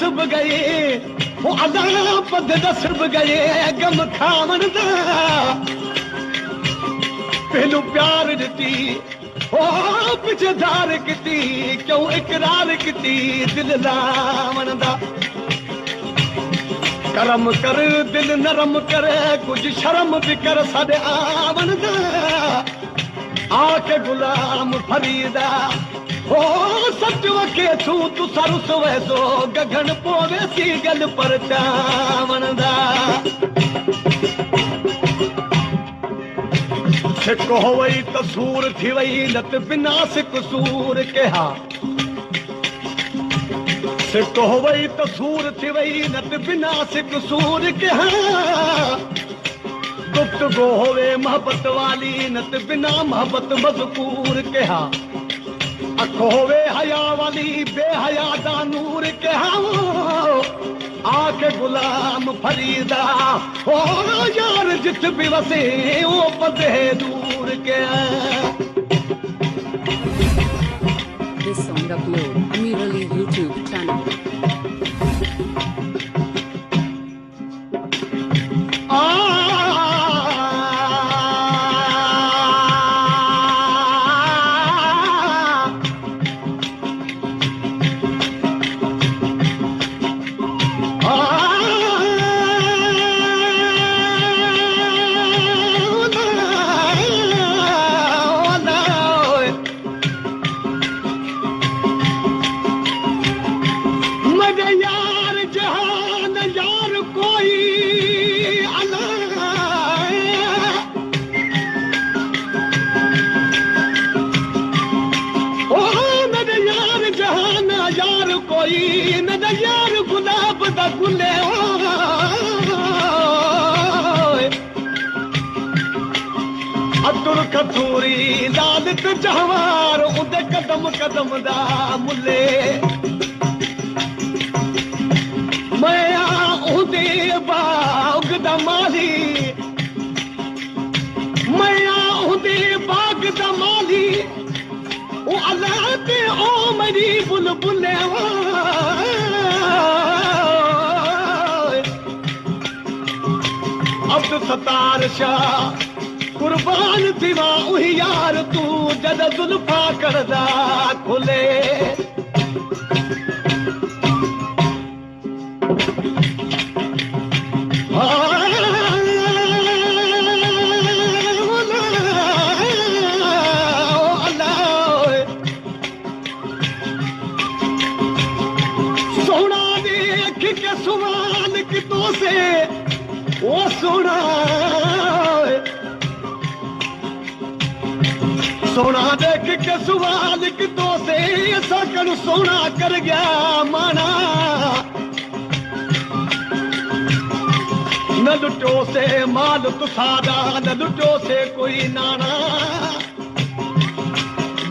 दसब गए वो अदा पद दसब गए गम खावन दा पहलू प्यार दी ओ पिछे धार की क्यों इकरार की दिल लावन दा करम कर दिल नरम कर कुछ शर्म भी कर साडे आवन दा आके गुलाम फरीदा ओ सच वके तू सरस वैसो गगन पोवे सी गल पर चावन दा सिक हो वई तसूर थी वई लत बिना सिक सूर कहा सिक हो वई तसूर थी वई लत बिना सिक सूर कहा गुफ्तगू होवे मोहब्बत वाली नत बिना मोहब्बत मज़कूर कहा अख होवे हया वाली बेहया दा नूर कहा आके गुलाम फरीदा ओ यार जित भी वसे ओ पदे दूर के This song upload Amirali YouTube channel. Abdul कतूरी लालत जहवार उदे कदम कदम दा मुले मैं उदे बाग दा माली मैं उदे बाग दा माली ओ अल्लाह ते ओ मेरी बुलबुले अब्दुल सत्तार शाह कुर्बान थीवा उही यार तू जद जुल्फा करदा खुले सोना देख के सुवाल कितों से ओ सोना सोना देख के सवाल कितों से सकन सोना कर गया माना न लुटो से माल तुसादा न लुटो से कोई नाना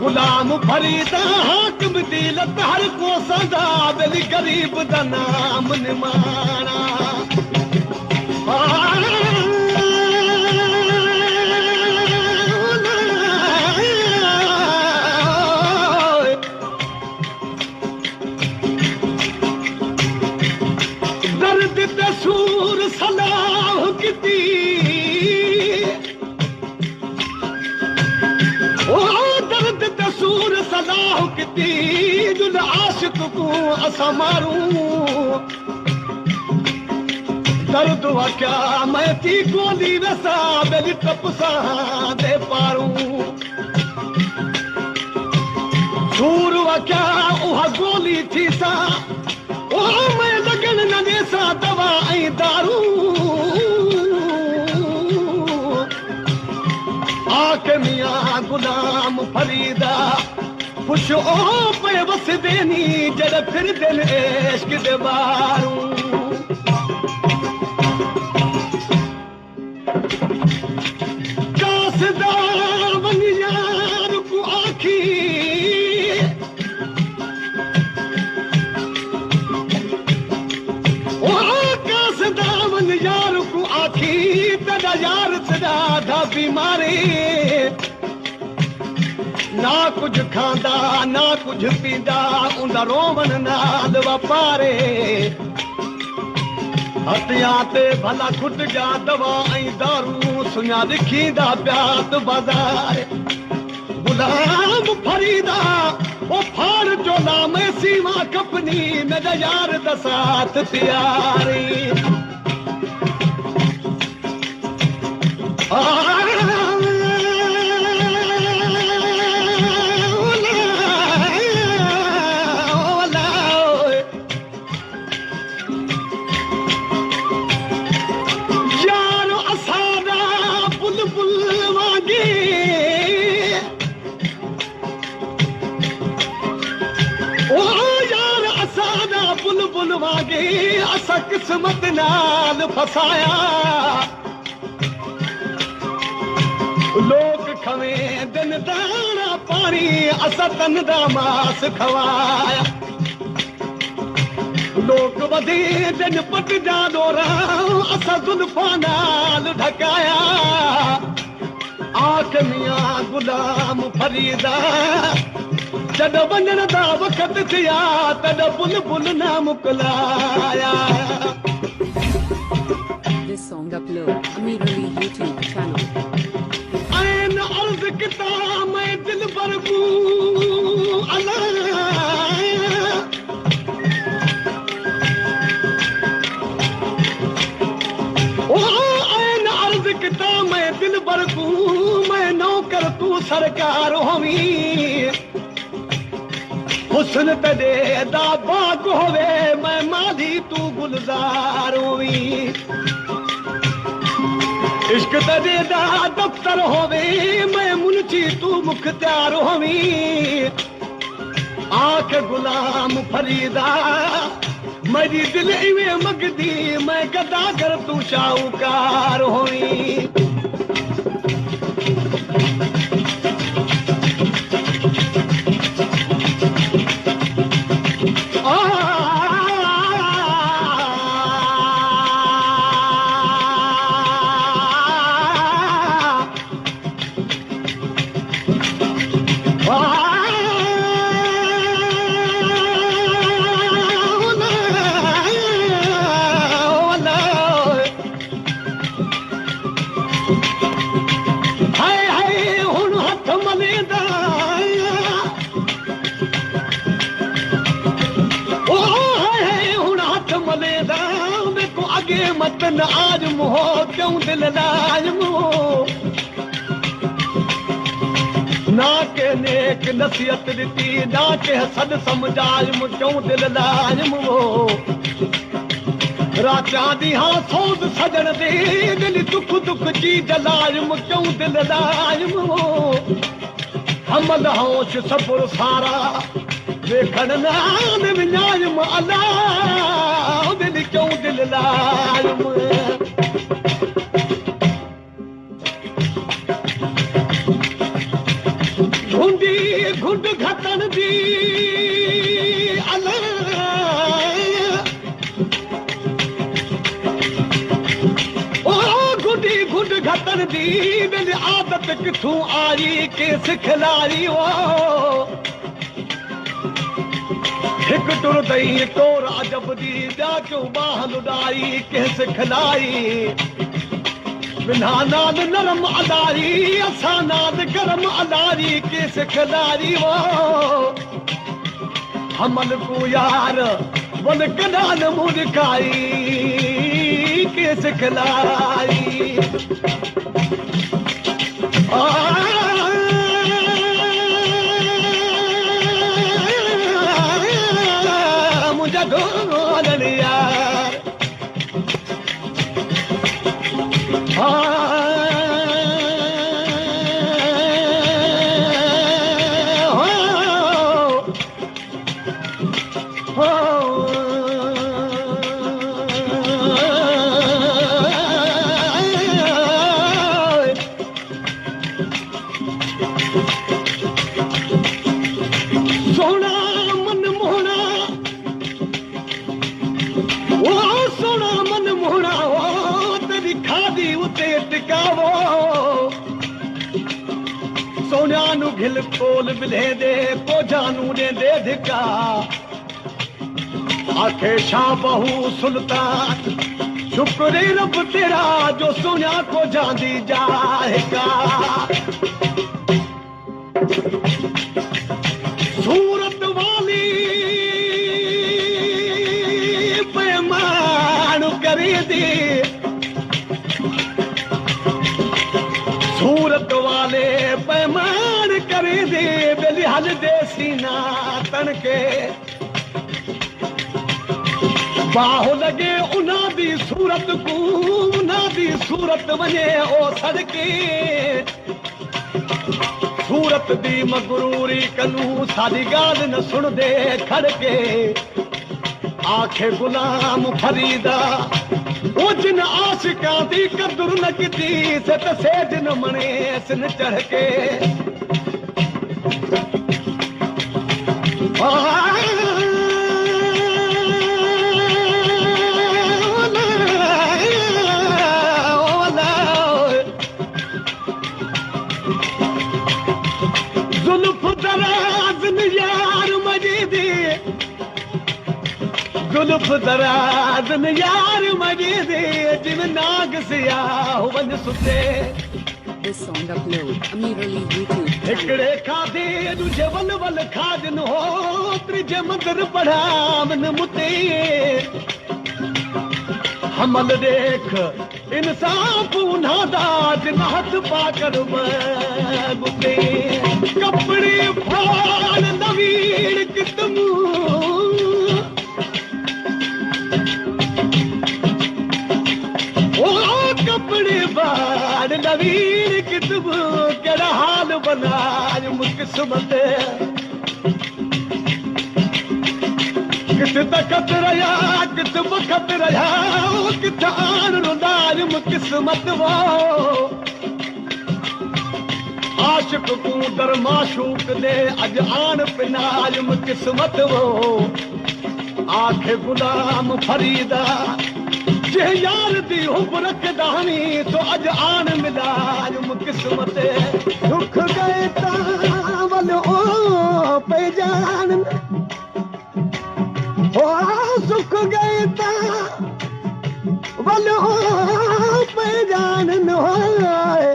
गुलाम फरीदा हाकिम दिलत हर को सदा दिल गरीब दा नाम निमाना सूर सलाह किती ओ दर्द ते सूर सलाह किती जुल आशिक को असा मारू दर्द वा क्या मैं थी गोली रसा बेली तपसा दे पारू सूर वा क्या उहा गोली थी सा ओ मैं लगन न देसा दवा ऐं दारू आके मियां गुलाम फरीदा खुश ओ पे बस देनी जड़ फिर दिल इश्क दे बारू कासदा वन यार को आखी यार को आखी तदा यार तदा धा बीमारी ना कुछ खांदा ना कुछ पींदा उंदा रोवन नाल वापारे हथिया ते भला खुट गया दवा ऐं दारू सुञा लिखींदा प्यात बाज़ार गुलाम फरीदा ओ फाड़ चोला में सीमा कपनी मेरा यार दा साथ तैयारी असा किस्मत नाल फसाया लोग खवे दिन दाना पानी असा तन दा मास खवाया लोग वधी दिन पट जा डोरा असा जुल्फा नाल ढकाया आख मियां गुलाम फरीदा जद वञण दा वक़्त थिया तद बुलबुल ना मुकलाया This song upload Amirali YouTube channel ऐन अर्ज़ किता मैं दिल बरबू ओ ऐन अर्ज़ किता मैं दिल बरबू मैं नौकर तू सरकार होवी हुस्न तदे दा बाग होवे मैं माली तू गुलजार होवी इश्क तदे दा दफ्तर होवे मैं मुंशी तू मुख्तियार होवी आख गुलाम फरीदा मेरी दिल इवे मगदी मैं गदागर तू शाहूकार होवी मतन आज मुहो क्यों दिल लाजमो ना के नेक नसीहत दी ना के हसद समझाज मु क्यों दिल लाजमो राचा दी हाँ सोच सजन दे दिल दुख दुख जी जलाज मु क्यों दिल लाजमो हमद होश सपुर सारा वेखण नाम विञायम अल्लाह दिल क्यों दिल लाजम घुंडी घुंड घटन दी घुंडी घुंड घटन दी दिल आदत किथों आई के सिखलाई वो हिक टुर दई तोर अजब दी ॿिया क्यों बाह लुॾाई कंहिं सिखलाई बिना नाद नरम अदारी असां नाद गरम अदारी के सिखलाई वो हमल को यार वन कदान मुरकाई के सिखलाई ढोलन यार सोना मन मोहना सोना मन मोहना तेरी खादी उते टिकावो सोनिया नु घिल कोल बिले दे को जानू ने दे धिका आखे शाह बहू सुल्तान शुक्र रब तेरा जो सुना को जांदी जाएगा सूरत वाली पैमान करी दी सूरत वाले पैमान करी दी बेलिहाल देसी ना तनके बाहु लगे उना दी सूरत को उना दी सूरत वने ओ सड़के सूरत दी मगरूरी कनू सारी गाल न सुन दे खड़के आखे गुलाम फरीदा ओ जिन आशिका दी कदर न किती से त सेज न मने सिन चढ़ के जुल्फ दराज न यार मजीदी जुल्फ दराज न यार मजीदी जिन नाग सियाह वन सुते This song upload Amir Ali YouTube channel. हिकड़े खाधे दूजे वल वल खाजन हो त्रिजे मंदर पढ़ावन मुते हमल देख इंसाफ उन्हादाज नाथ पाकर बुते कपड़े फाड़ नवीन कितमू ओ कपड़े फाड़ नवीन कितमू केड़ा हाल बनाज मुकिस्मत कित तकत रहा कित वक्त रहा कित आन रुदाज मुकिस्मत वो आशिक को दर माशूक दे अज आन पिनाज मुकिस्मत वो आखे गुलाम फरीदा जे यार दी हुब रखदानी तो अज आन मिलाज मुकिस्मत दुख गए तावल ओ पहचान ओ सुख गए ता वल ओ पहचान न होए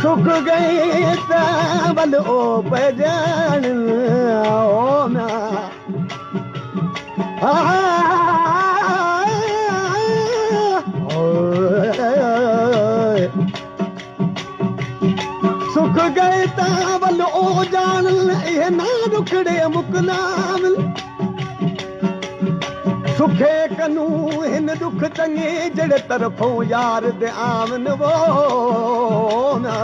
सुख गए ता वल ओ पहचान ओ ना सुख गए तावल ओ जान ये ना रुखड़े मुकलाम सुखे कनू हिन दुख चंगे जड़े तरफों यार दे आमन वो ना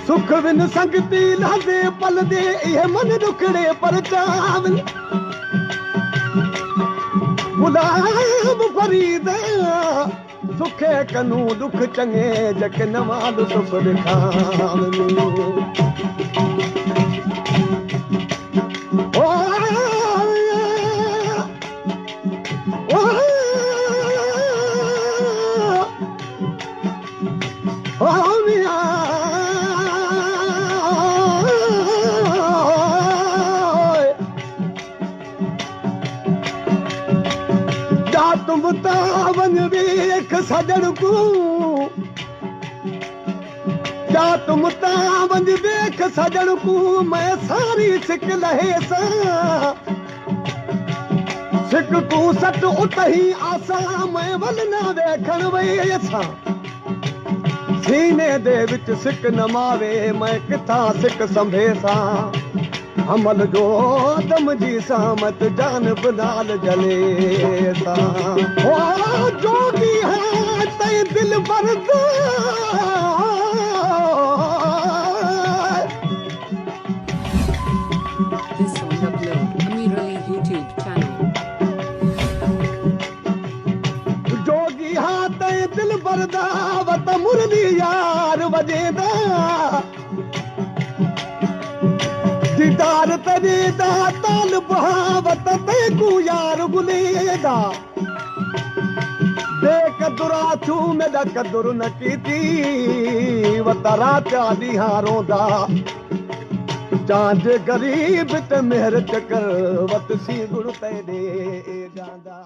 सुख बिन संगती लादे पल दे ये मन रुखड़े पर चावल गुलाम फरीदा सुखे कनू दुख चंगे जक नवाल सुख दिखान ओ मिया तुम तावन वेख सजण को जा तुम तावन वेख सजण को मैं सारी सिक लहे सा सिक को सट उतही आसा मैं वल ना वेखण वे सा सीने दे विच सिक न मावे मैं किथा सिक संभेसा अमल जो दम जी सामत जान बनाल जले सा ओ जोगी है तय दिल बरदा This song upload Amir Ali YouTube channel. जोगी हाँ तय दिल बरदा वत मुरली यार वजेदा दीदार तेरे दा ताल बहावत ते को यार गुलेदा देख दुरा छू मेरा कदुर न कीती वतरा चाली हारोंदा चांद गरीब ते मेहर चकर वत सी गुण तेरे गांदा